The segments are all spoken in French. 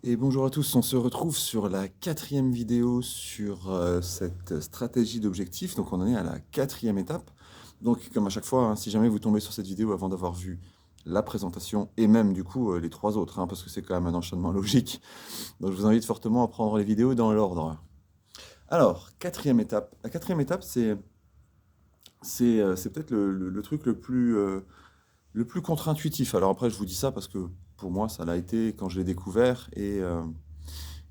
Et bonjour à tous, on se retrouve sur la quatrième vidéo sur cette stratégie d'objectif. Donc on en est à la quatrième étape. Donc comme à chaque fois, hein, si jamais vous tombez sur cette vidéo avant d'avoir vu la présentation et même du coup les trois autres, hein, parce que c'est quand même un enchaînement logique. Donc je vous invite fortement à prendre les vidéos dans l'ordre. Alors, quatrième étape. La quatrième étape, c'est peut-être le truc le plus contre-intuitif. Alors après, je vous dis ça parce que pour moi, ça l'a été quand je l'ai découvert et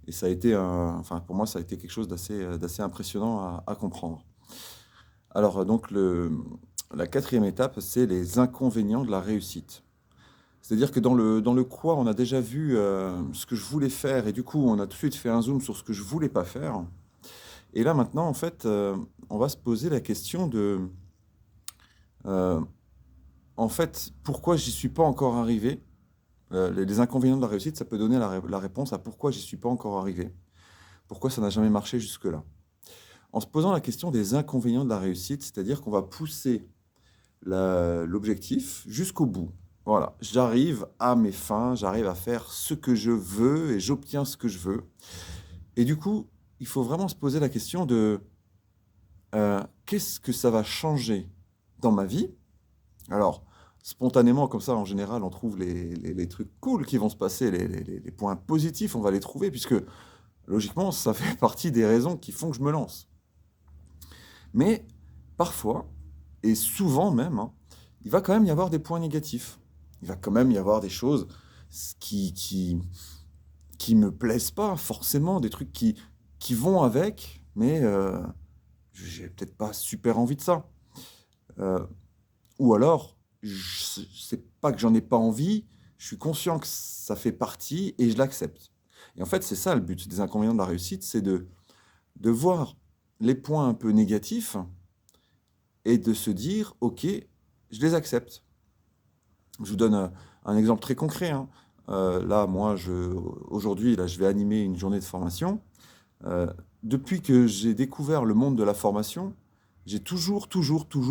ça a été enfin, pour moi, ça a été quelque chose d'assez impressionnant à comprendre. Alors, la quatrième étape, c'est les inconvénients de la réussite. C'est-à-dire que dans le quoi, on a déjà vu ce que je voulais faire et du coup, on a tout de suite fait un zoom sur ce que je voulais pas faire. Et là, maintenant, en fait, on va se poser la question euh, en fait, pourquoi j'y suis pas encore arrivé. Les inconvénients de la réussite, ça peut donner la réponse à pourquoi j'y suis pas encore arrivé. Pourquoi ça n'a jamais marché jusque-là. En se posant la question des inconvénients de la réussite, c'est-à-dire qu'on va pousser l'objectif jusqu'au bout. Voilà, j'arrive à mes fins, j'arrive à faire ce que je veux et j'obtiens ce que je veux. Et du coup, il faut vraiment se poser la question de qu'est-ce que ça va changer dans ma vie. Alors, spontanément, comme ça, en général, on trouve les trucs cool qui vont se passer, les points positifs, on va les trouver, puisque logiquement, ça fait partie des raisons qui font que je me lance. Mais parfois, et souvent même, hein, il va quand même y avoir des points négatifs. Il va quand même y avoir des choses qui, qui, qui me plaisent pas forcément, des trucs qui vont avec, mais j'ai peut-être pas super envie de ça. Euh, ou alors, c'est pas que j'en ai pas envie, je suis conscient que ça fait partie et je l'accepte. Et en fait, c'est ça le but des inconvénients de la réussite, c'est de voir les points un peu négatifs et de se dire, ok, je les accepte. Je vous donne un exemple très concret, hein. Là, moi, aujourd'hui, là, je vais animer une journée de formation. Euh, Depuis que j'ai découvert le monde de la formation, j'ai toujours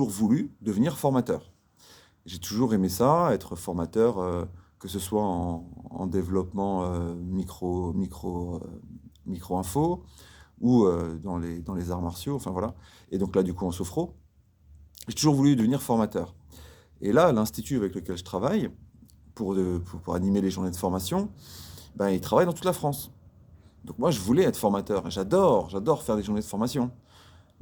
voulu devenir formateur. J'ai toujours aimé ça, être formateur, que ce soit en développement micro-info ou dans les arts martiaux, enfin voilà. Et donc là, du coup, en sophro, j'ai toujours voulu devenir formateur. Et là, l'institut avec lequel je travaille, pour animer les journées de formation, ben, il travaille dans toute la France. Donc moi, je voulais être formateur. J'adore faire des journées de formation.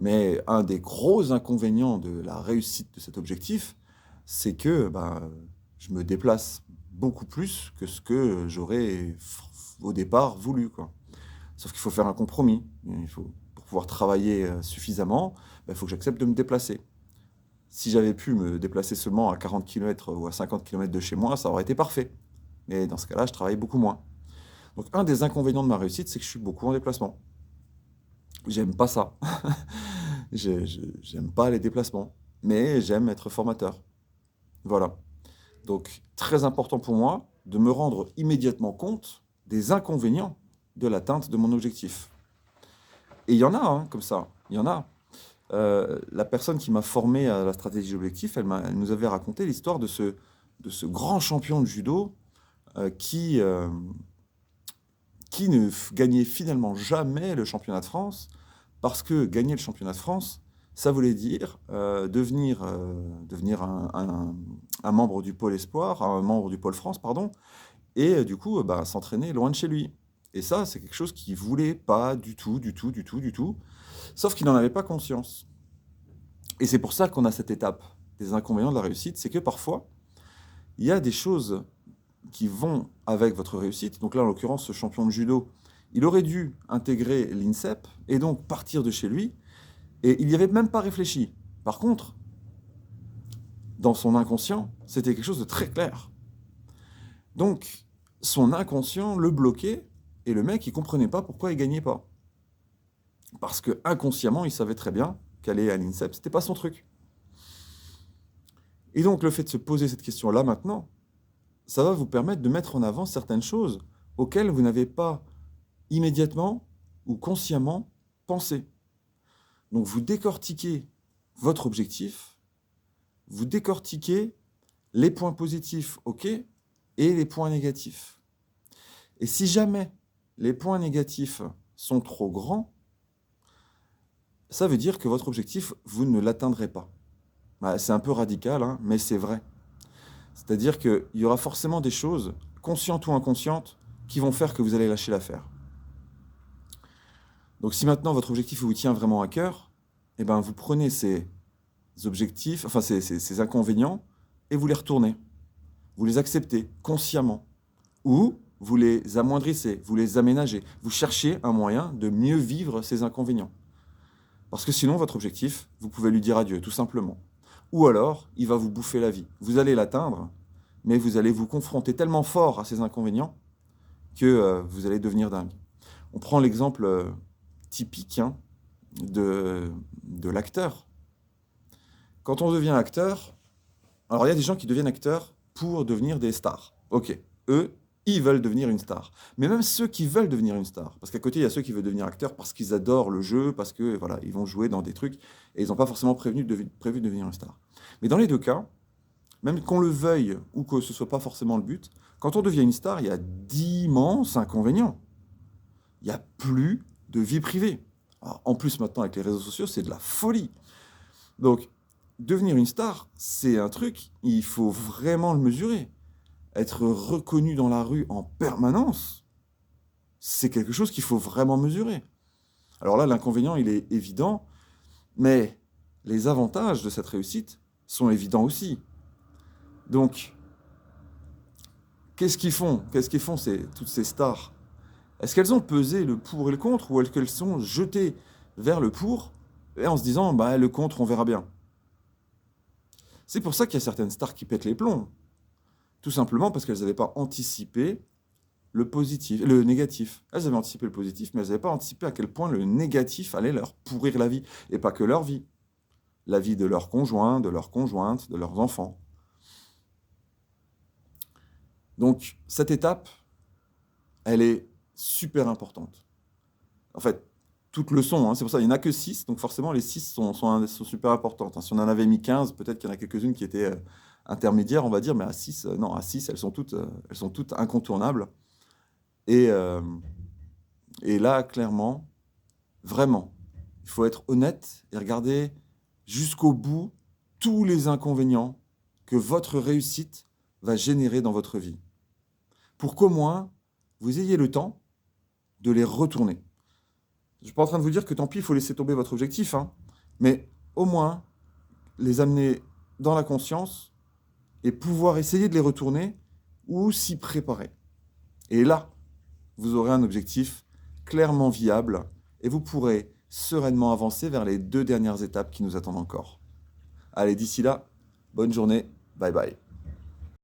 Mais un des gros inconvénients de la réussite de cet objectif, c'est que ben, je me déplace beaucoup plus que ce que j'aurais au départ voulu, quoi. Sauf qu'il faut faire un compromis. Pour pouvoir travailler suffisamment, ben, il faut que j'accepte de me déplacer. Si j'avais pu me déplacer seulement à 40 km ou à 50 km de chez moi, ça aurait été parfait. Mais dans ce cas-là, je travaille beaucoup moins. Donc un des inconvénients de ma réussite, c'est que je suis beaucoup en déplacement. J'aime pas ça. J'aime pas les déplacements. Mais j'aime être formateur. Voilà. Donc très important pour moi de me rendre immédiatement compte des inconvénients de l'atteinte de mon objectif. Et il y en a, hein, comme ça. Il y en a. La personne qui m'a formé à la stratégie d'objectif, elle nous avait raconté l'histoire de ce grand champion de judo euh, qui, euh, qui ne gagnait finalement jamais le championnat de France, parce que gagner le championnat de France, ça voulait dire devenir un membre du pôle espoir, un membre du pôle France, pardon, et du coup bah, s'entraîner loin de chez lui. Et ça, c'est quelque chose qu'il voulait pas du tout, sauf qu'il n'en avait pas conscience. Et c'est pour ça qu'on a cette étape des inconvénients de la réussite, c'est que parfois, il y a des choses qui vont avec votre réussite. Donc là, en l'occurrence, ce champion de judo, il aurait dû intégrer l'INSEP et donc partir de chez lui, et il n'y avait même pas réfléchi. Par contre, dans son inconscient, c'était quelque chose de très clair. Donc, son inconscient le bloquait, et le mec, il comprenait pas pourquoi il gagnait pas. Parce que inconsciemment, il savait très bien qu'aller à l'INSEP, c'était pas son truc. Et donc, le fait de se poser cette question-là maintenant, ça va vous permettre de mettre en avant certaines choses auxquelles vous n'avez pas immédiatement ou consciemment pensé. Donc vous décortiquez votre objectif, vous décortiquez les points positifs, ok, et les points négatifs. Et si jamais les points négatifs sont trop grands, ça veut dire que votre objectif, vous ne l'atteindrez pas. C'est un peu radical, hein, mais c'est vrai. C'est-à-dire qu'il y aura forcément des choses, conscientes ou inconscientes, qui vont faire que vous allez lâcher l'affaire. Donc si maintenant votre objectif vous tient vraiment à cœur, eh ben, vous prenez ces objectifs, enfin ces inconvénients, et vous les retournez. Vous les acceptez consciemment. Ou vous les amoindrissez, vous les aménagez. Vous cherchez un moyen de mieux vivre ces inconvénients. Parce que sinon, votre objectif, vous pouvez lui dire adieu, tout simplement. Ou alors, il va vous bouffer la vie. Vous allez l'atteindre, mais vous allez vous confronter tellement fort à ces inconvénients que vous allez devenir dingue. On prend l'exemple typique de l'acteur. Quand on devient acteur, alors il y a des gens qui deviennent acteurs pour devenir des stars. Ok, eux, ils veulent devenir une star. Mais même ceux qui veulent devenir une star, parce qu'à côté, il y a ceux qui veulent devenir acteurs parce qu'ils adorent le jeu, parce que voilà, ils vont jouer dans des trucs et ils n'ont pas forcément prévu de devenir une star. Mais dans les deux cas, même qu'on le veuille ou que ce ne soit pas forcément le but, quand on devient une star, il y a d'immenses inconvénients. Il n'y a plus de vie privée. Alors, en plus, maintenant, avec les réseaux sociaux, c'est de la folie. Donc, devenir une star, c'est un truc, il faut vraiment le mesurer. Être reconnu dans la rue en permanence, c'est quelque chose qu'il faut vraiment mesurer. Alors là, l'inconvénient, il est évident, mais les avantages de cette réussite sont évidents aussi. Donc, qu'est-ce qu'ils font toutes ces stars? Est-ce qu'elles ont pesé le pour et le contre, ou est-ce qu'elles sont jetées vers le pour, et en se disant, le contre, on verra bien? C'est pour ça qu'il y a certaines stars qui pètent les plombs. Tout simplement parce qu'elles n'avaient pas anticipé le négatif. Elles avaient anticipé le positif, mais elles n'avaient pas anticipé à quel point le négatif allait leur pourrir la vie. Et pas que leur vie. La vie de leurs conjoints, de leurs conjointes, de leurs enfants. Donc, cette étape, elle est super importante. En fait, toutes le sont, c'est pour ça, il n'y en a que 6, donc forcément, les 6 sont super importantes. Si on en avait mis 15, peut-être qu'il y en a quelques-unes qui étaient intermédiaires, on va dire, mais à 6, à 6, elles sont toutes incontournables. Et là, clairement, vraiment, il faut être honnête et regarder jusqu'au bout tous les inconvénients que votre réussite va générer dans votre vie. Pour qu'au moins, vous ayez le temps de les retourner. Je ne suis pas en train de vous dire que tant pis, il faut laisser tomber votre objectif, mais au moins les amener dans la conscience et pouvoir essayer de les retourner ou s'y préparer. Et là, vous aurez un objectif clairement viable et vous pourrez sereinement avancer vers les 2 dernières étapes qui nous attendent encore. Allez, d'ici là, bonne journée, bye bye.